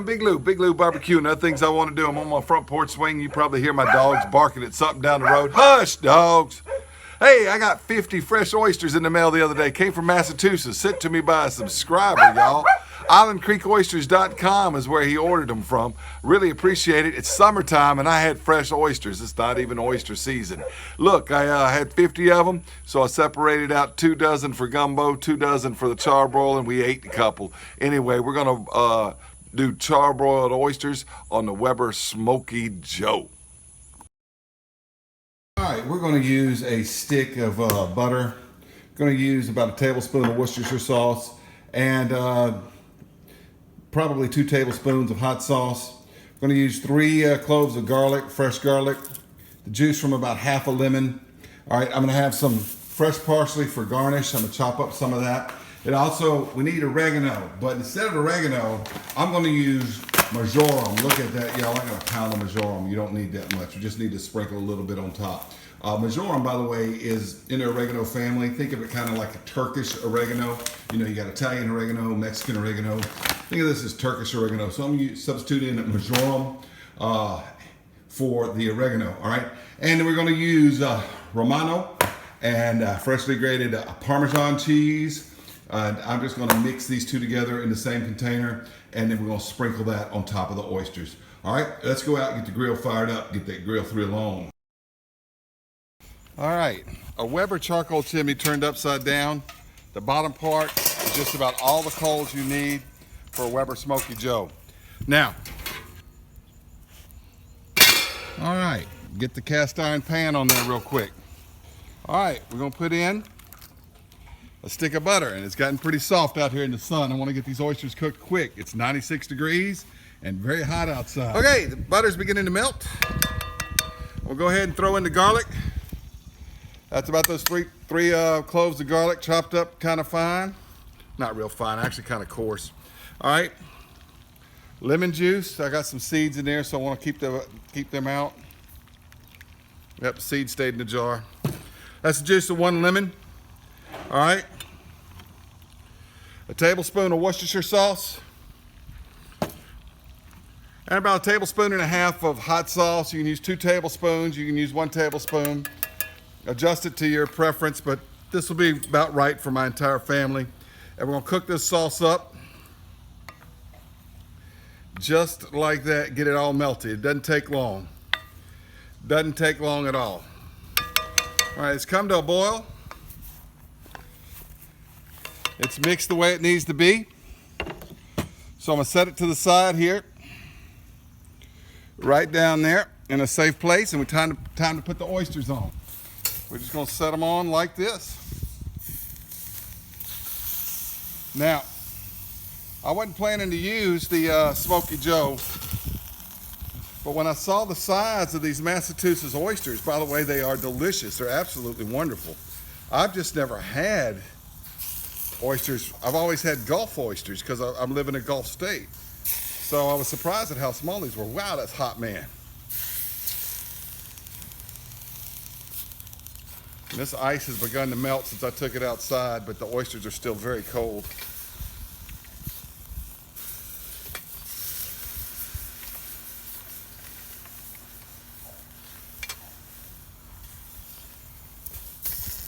I'm Big Lou Barbecue, and other things I want to do. I'm on my front porch swing. You probably hear my dogs barking at something down the road. Hush, dogs. Hey, I got 50 fresh oysters in the mail the other day. Came from Massachusetts, sent to me by a subscriber, y'all. IslandCreekOysters.com is where he ordered them from. Really appreciate it. It's summertime and I had fresh oysters. It's not even oyster season. Look, I had 50 of them, so I separated out 2 dozen for gumbo, 2 dozen for the charbroil, and we ate a couple. Anyway, we're gonna do charbroiled oysters on the Weber Smokey Joe. All right, we're going to use a stick of butter. Going to use about a tablespoon of Worcestershire sauce and probably 2 tablespoons of hot sauce. I'm going to use 3 cloves of garlic, fresh garlic, the juice from about half a lemon. All right, I'm going to have some fresh parsley for garnish. I'm going to chop up some of that. And also, we need oregano, but instead of oregano, I'm going to use marjoram. Look at that, y'all. I got a pound of marjoram. You don't need that much. You just need to sprinkle a little bit on top. Marjoram, by the way, is in the oregano family. Think of it kind of like a Turkish oregano. You know, you got Italian oregano, Mexican oregano. Think of this as Turkish oregano. So I'm substituting marjoram for the oregano, all right? And then we're going to use Romano and freshly grated Parmesan cheese. I'm just going to mix these two together in the same container, and then we're going to sprinkle that on top of the oysters. All right, let's go out and get the grill fired up, get that grill thrill on. All right, a Weber charcoal chimney turned upside down. The bottom part is just about all the coals you need for a Weber Smokey Joe. Now, all right, get the cast iron pan on there real quick. All right, we're going to put in a stick of butter, and it's gotten pretty soft out here in the sun. I want to get these oysters cooked quick. It's 96 degrees and very hot outside. Okay, the butter's beginning to melt. We'll go ahead and throw in the garlic. That's about those three cloves of garlic chopped up kind of fine. Not real fine, actually kind of coarse. All right, lemon juice. I got some seeds in there, so I want to keep them out. Yep, the seed stayed in the jar. That's the juice of 1 lemon. All right, a tablespoon of Worcestershire sauce, and about a tablespoon and a half of hot sauce. You can use 2 tablespoons, you can use 1 tablespoon. Adjust it to your preference, but this will be about right for my entire family. And we're gonna cook this sauce up just like that, get it all melted. It doesn't take long. Doesn't take long at all. All right, it's come to a boil. It's mixed the way it needs to be. So I'm gonna set it to the side here, right down there in a safe place, and time to put the oysters on. We're just gonna set them on like this. Now, I wasn't planning to use the Smokey Joe, but when I saw the size of these Massachusetts oysters, by the way, they are delicious. They're absolutely wonderful. I've just never had oysters. I've always had Gulf oysters because I'm living in a Gulf state. So I was surprised at how small these were. Wow, that's hot, man. And this ice has begun to melt since I took it outside, but the oysters are still very cold.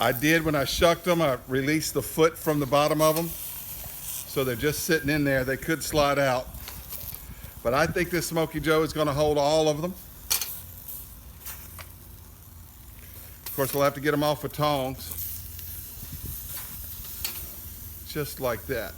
I did, when I shucked them, I released the foot from the bottom of them. So they're just sitting in there. They could slide out. But I think this Smokey Joe is gonna hold all of them. Of course, we'll have to get them off with tongs. Just like that.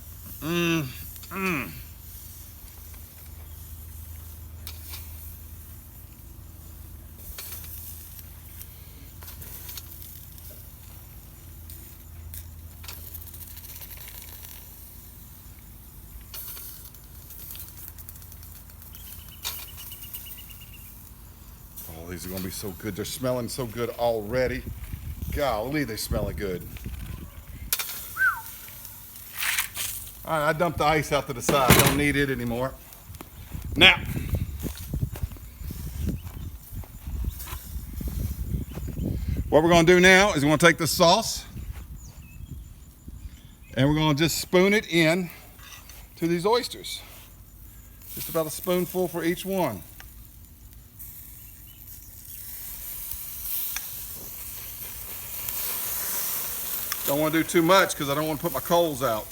Oh, these are gonna be so good. They're smelling so good already. Golly, they smell good. All right, I dumped the ice out to the side. I don't need it anymore. Now, what we're gonna do now is we're gonna take the sauce and we're gonna just spoon it in to these oysters. Just about a spoonful for each one. Don't want to do too much because I don't want to put my coals out.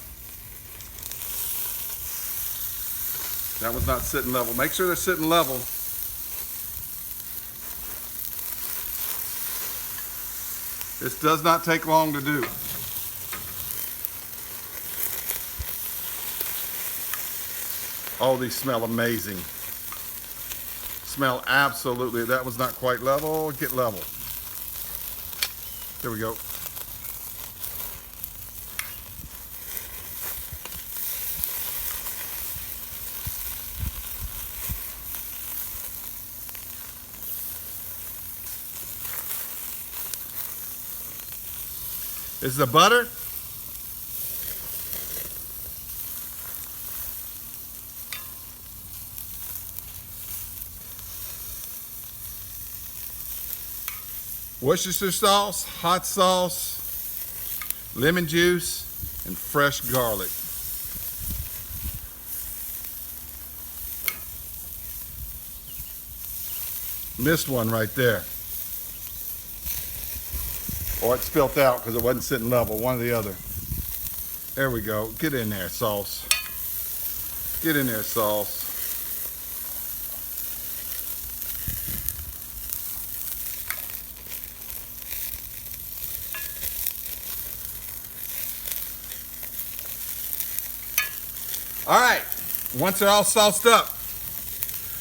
That one's not sitting level. Make sure they're sitting level. This does not take long to do. Oh, these smell amazing. Smell absolutely. That was not quite level. Get level. Here we go. This is the butter. Worcestershire sauce, hot sauce, lemon juice, and fresh garlic. Missed one right there. Or it spilt out because it wasn't sitting level, one or the other. There we go. Get in there, sauce. Get in there, sauce. All right, once they're all sauced up,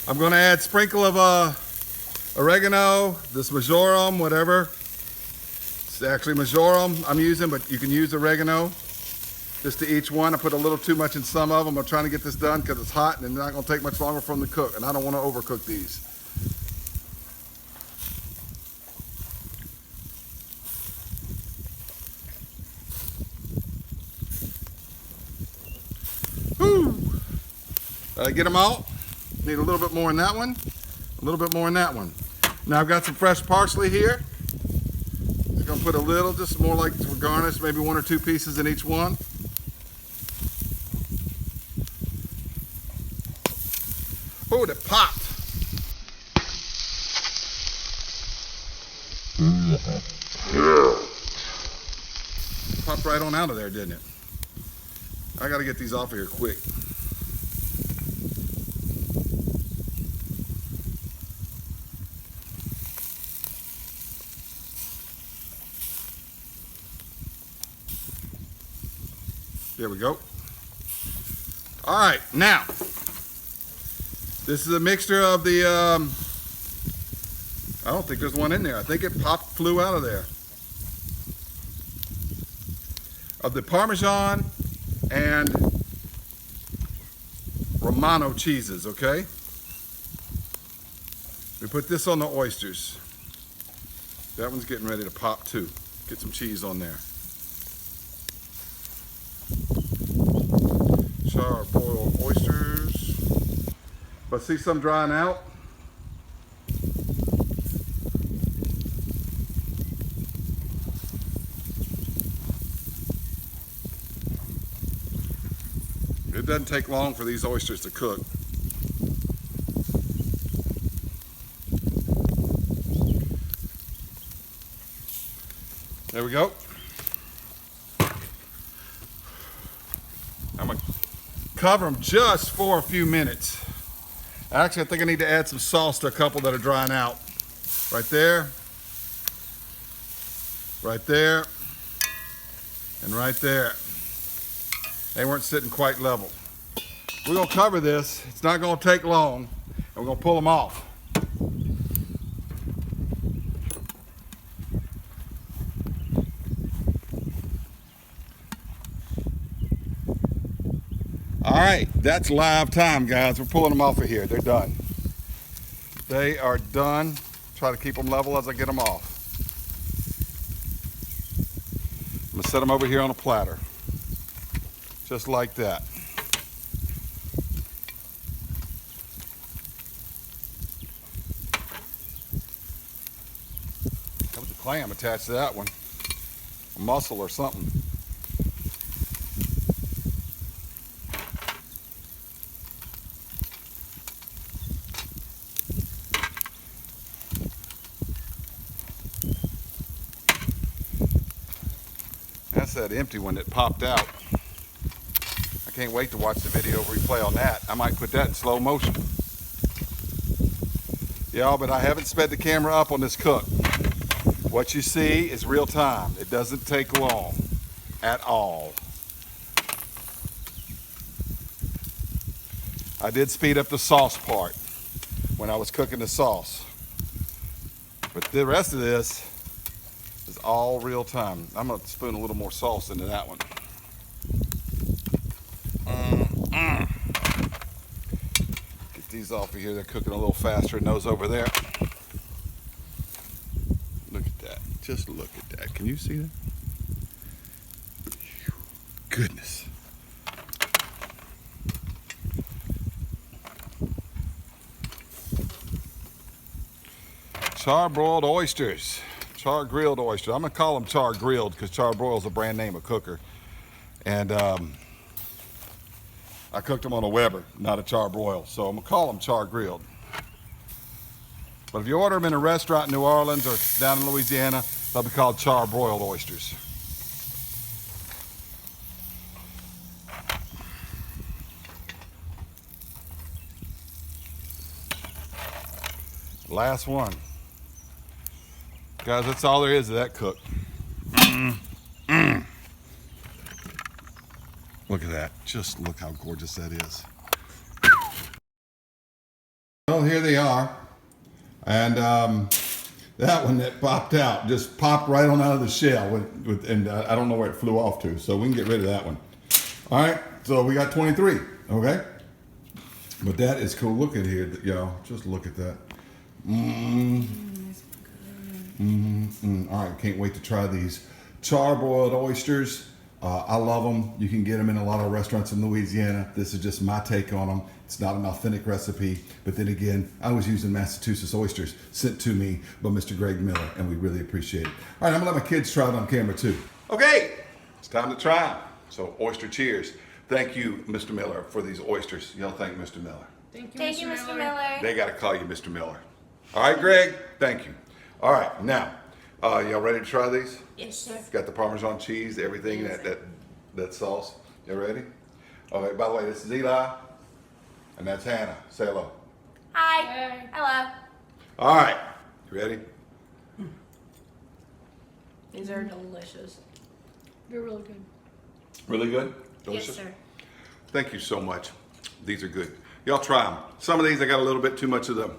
I'm going to add a sprinkle of oregano, this marjoram, whatever. It's actually marjoram I'm using, but you can use oregano. Just to each one. I put a little too much in some of them. I'm trying to get this done because it's hot and it's not going to take much longer for them to cook, and I don't want to overcook these. Woo! Did I get them all? Need a little bit more in that one. A little bit more in that one. Now I've got some fresh parsley here. Just gonna put a little, just more like for garnish, maybe 1 or 2 pieces in each one. Oh, that popped. Popped right on out of there, didn't it? I gotta get these off of here quick. There we go. All right, now, this is a mixture of the, I don't think there's one in there. I think it flew out of there. Of the Parmesan and Romano cheeses, okay? We put this on the oysters. That one's getting ready to pop too. Get some cheese on there. Charbroiled oysters. But see some drying out? It doesn't take long for these oysters to cook. There we go. I'm gonna cover them just for a few minutes. Actually, I think I need to add some sauce to a couple that are drying out. Right there, and right there. They weren't sitting quite level. We're gonna cover this. It's not gonna take long, and we're gonna pull them off. All right, that's live time, guys. We're pulling them off of here. They're done. They are done. Try to keep them level as I get them off. I'm gonna set them over here on a platter. Just like that. That was a clam attached to that one. A mussel or something. That's that empty one that popped out. I can't wait to watch the video replay on that. I might put that in slow motion. Y'all, but I haven't sped the camera up on this cook. What you see is real time. It doesn't take long at all. I did speed up the sauce part when I was cooking the sauce. But the rest of this is all real time. I'm gonna spoon a little more sauce into that one. Get these off of here. They're cooking a little faster than those over there. Look at that. Just look at that. Can you see that? Goodness. Charbroiled oysters. Char-grilled oysters. I'm going to call them char-grilled because charbroiled is a brand name of cooker. And I cooked them on a Weber, not a charbroil. So I'm going to call them char-grilled. But if you order them in a restaurant in New Orleans or down in Louisiana, they'll be called charbroiled oysters. Last one. Guys, that's all there is to that cook. Look at that. Just look how gorgeous that is. Well, here they are. And that one that popped out just popped right on out of the shell. And I don't know where it flew off to, so we can get rid of that one. All right, so we got 23, okay? But that is cool. Look at here, y'all. Just look at that. All right, can't wait to try these charbroiled oysters. I love them. You can get them in a lot of restaurants in Louisiana. This is just my take on them. It's not an authentic recipe, but then again, I was using Massachusetts oysters sent to me by Mr. Greg Miller, and we really appreciate it. All right, I'm gonna let my kids try it on camera too. Okay, it's time to try them. So oyster cheers. Thank you, Mr. Miller, for these oysters. Y'all thank Mr. Miller. Thank you, Mr. Miller. They gotta call you Mr. Miller. All right, Greg, thank you. All right, now, y'all ready to try these? Yes, sir. Got the Parmesan cheese, everything, that sauce. You ready? Okay, by the way, this is Eli, and that's Hannah. Say hello. Hi. Hey. Hello. All right, you ready? These are delicious. They're really good. Really good? Delicious? Yes, sir. Thank you so much. These are good. Y'all try them. Some of these I got a little bit too much of the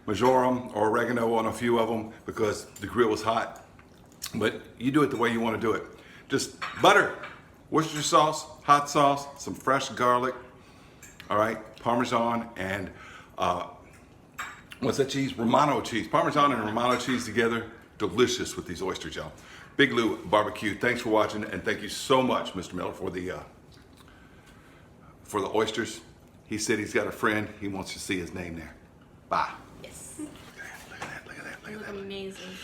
marjoram or oregano on a few of them because the grill was hot. But you do it the way you want to do it. Just butter, Worcestershire sauce, hot sauce, some fresh garlic, all right, Parmesan, and what's that cheese? Romano cheese. Parmesan and Romano cheese together, delicious with these oysters, y'all. Big Lou Barbecue, thanks for watching, and thank you so much, Mr. Miller, for the oysters. He said he's got a friend. He wants to see his name there. Bye. Yes. Look at that, look at that, look at that, look at that. Amazing.